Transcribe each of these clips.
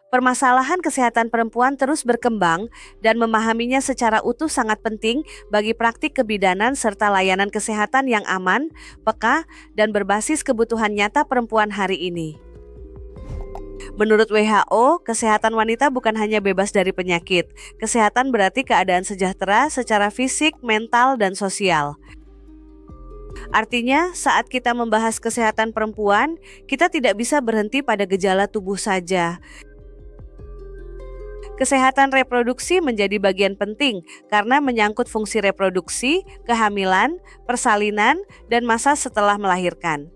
Permasalahan kesehatan perempuan terus berkembang dan memahaminya secara utuh sangat penting bagi praktik kebidanan serta layanan kesehatan yang aman, peka, dan berbasis kebutuhan nyata perempuan hari ini. Menurut WHO, kesehatan wanita bukan hanya bebas dari penyakit. Kesehatan berarti keadaan sejahtera secara fisik, mental, dan sosial. Artinya, saat kita membahas kesehatan perempuan, kita tidak bisa berhenti pada gejala tubuh saja. Kesehatan reproduksi menjadi bagian penting karena menyangkut fungsi reproduksi, kehamilan, persalinan, dan masa setelah melahirkan.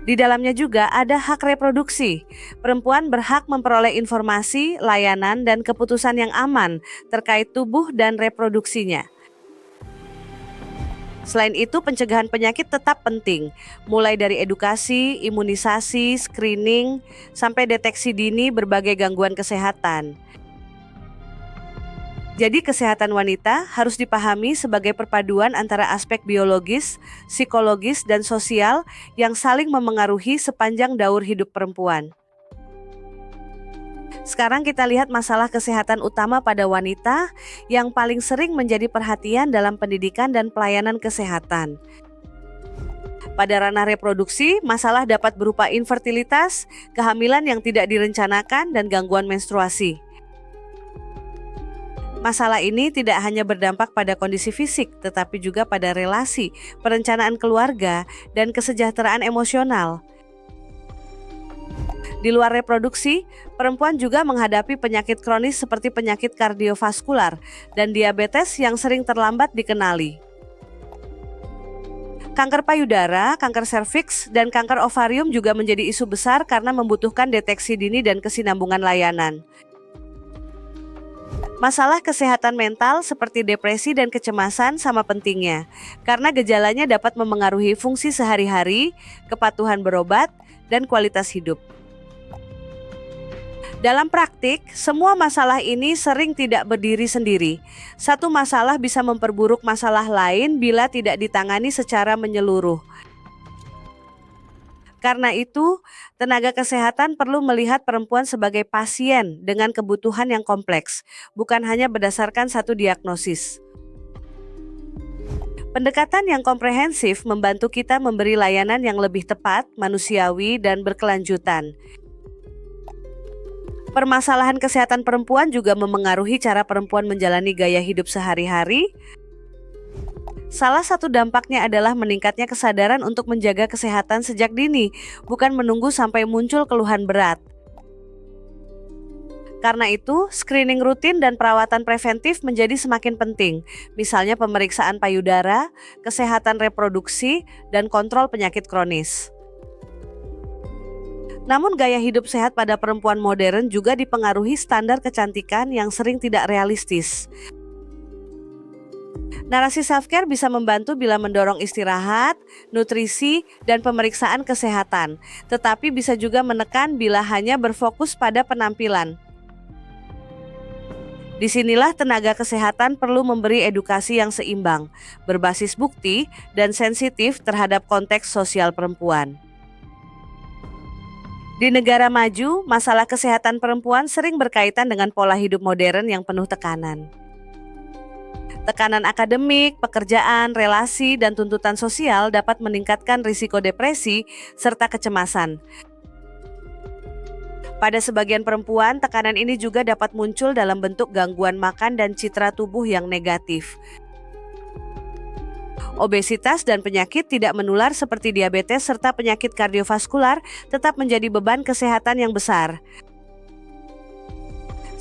Di dalamnya juga ada hak reproduksi. Perempuan berhak memperoleh informasi, layanan, dan keputusan yang aman terkait tubuh dan reproduksinya. Selain itu, pencegahan penyakit tetap penting, mulai dari edukasi, imunisasi, screening, sampai deteksi dini berbagai gangguan kesehatan. Jadi, kesehatan wanita harus dipahami sebagai perpaduan antara aspek biologis, psikologis, dan sosial yang saling memengaruhi sepanjang daur hidup perempuan. Sekarang kita lihat masalah kesehatan utama pada wanita yang paling sering menjadi perhatian dalam pendidikan dan pelayanan kesehatan. Pada ranah reproduksi, masalah dapat berupa infertilitas, kehamilan yang tidak direncanakan, dan gangguan menstruasi. Masalah ini tidak hanya berdampak pada kondisi fisik, tetapi juga pada relasi, perencanaan keluarga, dan kesejahteraan emosional. Di luar reproduksi, perempuan juga menghadapi penyakit kronis seperti penyakit kardiovaskular dan diabetes yang sering terlambat dikenali. Kanker payudara, kanker serviks, dan kanker ovarium juga menjadi isu besar karena membutuhkan deteksi dini dan kesinambungan layanan. Masalah kesehatan mental seperti depresi dan kecemasan sama pentingnya, karena gejalanya dapat memengaruhi fungsi sehari-hari, kepatuhan berobat, dan kualitas hidup. Dalam praktik, semua masalah ini sering tidak berdiri sendiri. Satu masalah bisa memperburuk masalah lain bila tidak ditangani secara menyeluruh. Karena itu, tenaga kesehatan perlu melihat perempuan sebagai pasien dengan kebutuhan yang kompleks, bukan hanya berdasarkan satu diagnosis. Pendekatan yang komprehensif membantu kita memberi layanan yang lebih tepat, manusiawi, dan berkelanjutan. Permasalahan kesehatan perempuan juga memengaruhi cara perempuan menjalani gaya hidup sehari-hari. Salah satu dampaknya adalah meningkatnya kesadaran untuk menjaga kesehatan sejak dini, bukan menunggu sampai muncul keluhan berat. Karena itu, screening rutin dan perawatan preventif menjadi semakin penting, misalnya pemeriksaan payudara, kesehatan reproduksi, dan kontrol penyakit kronis. Namun gaya hidup sehat pada perempuan modern juga dipengaruhi standar kecantikan yang sering tidak realistis. Narasi self-care bisa membantu bila mendorong istirahat, nutrisi, dan pemeriksaan kesehatan, tetapi bisa juga menekan bila hanya berfokus pada penampilan. Disinilah tenaga kesehatan perlu memberi edukasi yang seimbang, berbasis bukti, dan sensitif terhadap konteks sosial perempuan. Di negara maju, masalah kesehatan perempuan sering berkaitan dengan pola hidup modern yang penuh tekanan. Tekanan akademik, pekerjaan, relasi, dan tuntutan sosial dapat meningkatkan risiko depresi serta kecemasan. Pada sebagian perempuan, tekanan ini juga dapat muncul dalam bentuk gangguan makan dan citra tubuh yang negatif. Obesitas dan penyakit tidak menular seperti diabetes serta penyakit kardiovaskular tetap menjadi beban kesehatan yang besar.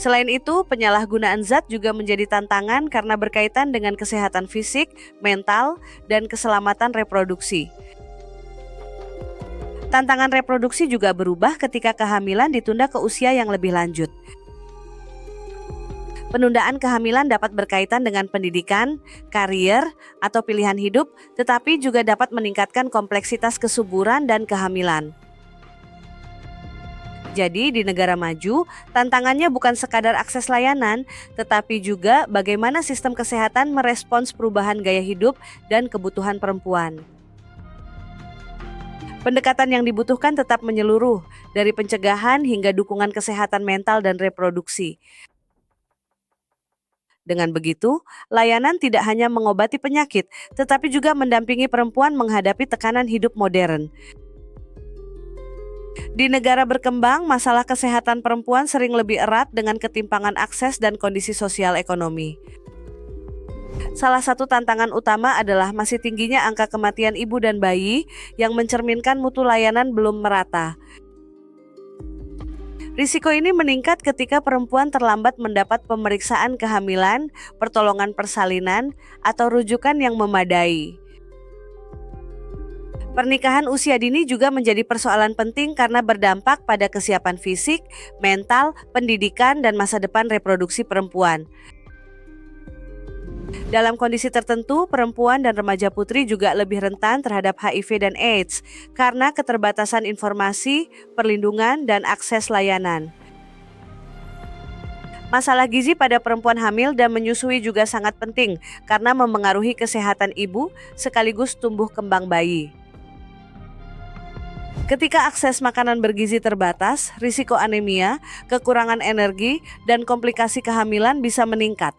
Selain itu, penyalahgunaan zat juga menjadi tantangan karena berkaitan dengan kesehatan fisik, mental, dan keselamatan reproduksi. Tantangan reproduksi juga berubah ketika kehamilan ditunda ke usia yang lebih lanjut. Penundaan kehamilan dapat berkaitan dengan pendidikan, karier, atau pilihan hidup, tetapi juga dapat meningkatkan kompleksitas kesuburan dan kehamilan. Jadi di negara maju, tantangannya bukan sekadar akses layanan, tetapi juga bagaimana sistem kesehatan merespons perubahan gaya hidup dan kebutuhan perempuan. Pendekatan yang dibutuhkan tetap menyeluruh, dari pencegahan hingga dukungan kesehatan mental dan reproduksi. Dengan begitu, layanan tidak hanya mengobati penyakit, tetapi juga mendampingi perempuan menghadapi tekanan hidup modern. Di negara berkembang, masalah kesehatan perempuan sering lebih erat dengan ketimpangan akses dan kondisi sosial ekonomi. Salah satu tantangan utama adalah masih tingginya angka kematian ibu dan bayi yang mencerminkan mutu layanan belum merata. Risiko ini meningkat ketika perempuan terlambat mendapat pemeriksaan kehamilan, pertolongan persalinan, atau rujukan yang memadai. Pernikahan usia dini juga menjadi persoalan penting karena berdampak pada kesiapan fisik, mental, pendidikan, dan masa depan reproduksi perempuan. Dalam kondisi tertentu, perempuan dan remaja putri juga lebih rentan terhadap HIV dan AIDS karena keterbatasan informasi, perlindungan, dan akses layanan. Masalah gizi pada perempuan hamil dan menyusui juga sangat penting karena memengaruhi kesehatan ibu sekaligus tumbuh kembang bayi. Ketika akses makanan bergizi terbatas, risiko anemia, kekurangan energi, dan komplikasi kehamilan bisa meningkat.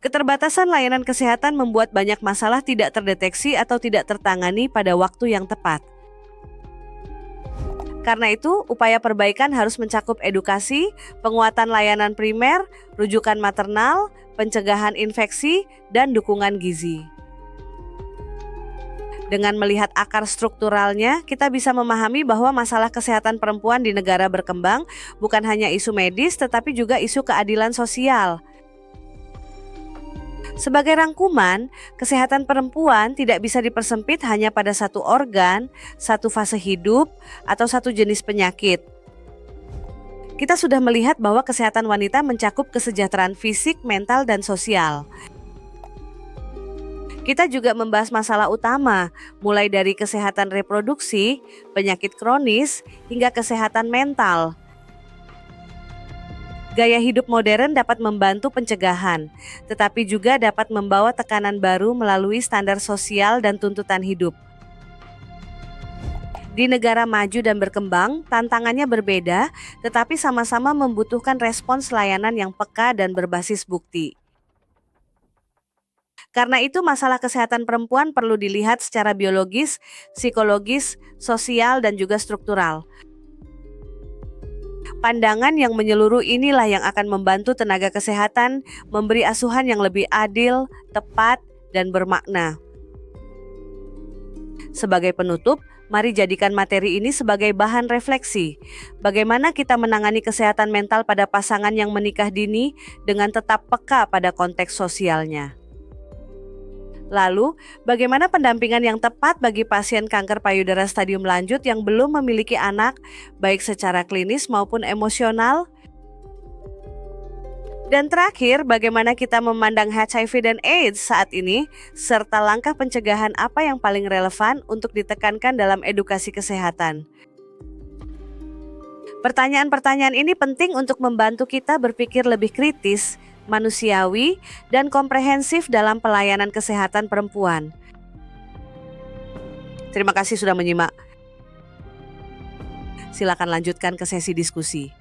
Keterbatasan layanan kesehatan membuat banyak masalah tidak terdeteksi atau tidak tertangani pada waktu yang tepat. Karena itu, upaya perbaikan harus mencakup edukasi, penguatan layanan primer, rujukan maternal, pencegahan infeksi, dan dukungan gizi. Dengan melihat akar strukturalnya, kita bisa memahami bahwa masalah kesehatan perempuan di negara berkembang bukan hanya isu medis, tetapi juga isu keadilan sosial. Sebagai rangkuman, kesehatan perempuan tidak bisa dipersempit hanya pada satu organ, satu fase hidup, atau satu jenis penyakit. Kita sudah melihat bahwa kesehatan wanita mencakup kesejahteraan fisik, mental, dan sosial. Kita juga membahas masalah utama, mulai dari kesehatan reproduksi, penyakit kronis, hingga kesehatan mental. Gaya hidup modern dapat membantu pencegahan, tetapi juga dapat membawa tekanan baru melalui standar sosial dan tuntutan hidup. Di negara maju dan berkembang, tantangannya berbeda, tetapi sama-sama membutuhkan respons layanan yang peka dan berbasis bukti. Karena itu, masalah kesehatan perempuan perlu dilihat secara biologis, psikologis, sosial, dan juga struktural. Pandangan yang menyeluruh inilah yang akan membantu tenaga kesehatan memberi asuhan yang lebih adil, tepat, dan bermakna. Sebagai penutup, mari jadikan materi ini sebagai bahan refleksi. Bagaimana kita menangani kesehatan mental pada pasangan yang menikah dini dengan tetap peka pada konteks sosialnya. Lalu, bagaimana pendampingan yang tepat bagi pasien kanker payudara stadium lanjut yang belum memiliki anak, baik secara klinis maupun emosional? Dan terakhir, bagaimana kita memandang HIV dan AIDS saat ini, serta langkah pencegahan apa yang paling relevan untuk ditekankan dalam edukasi kesehatan? Pertanyaan-pertanyaan ini penting untuk membantu kita berpikir lebih kritis, manusiawi, dan komprehensif dalam pelayanan kesehatan perempuan. Terima kasih sudah menyimak. Silakan lanjutkan ke sesi diskusi.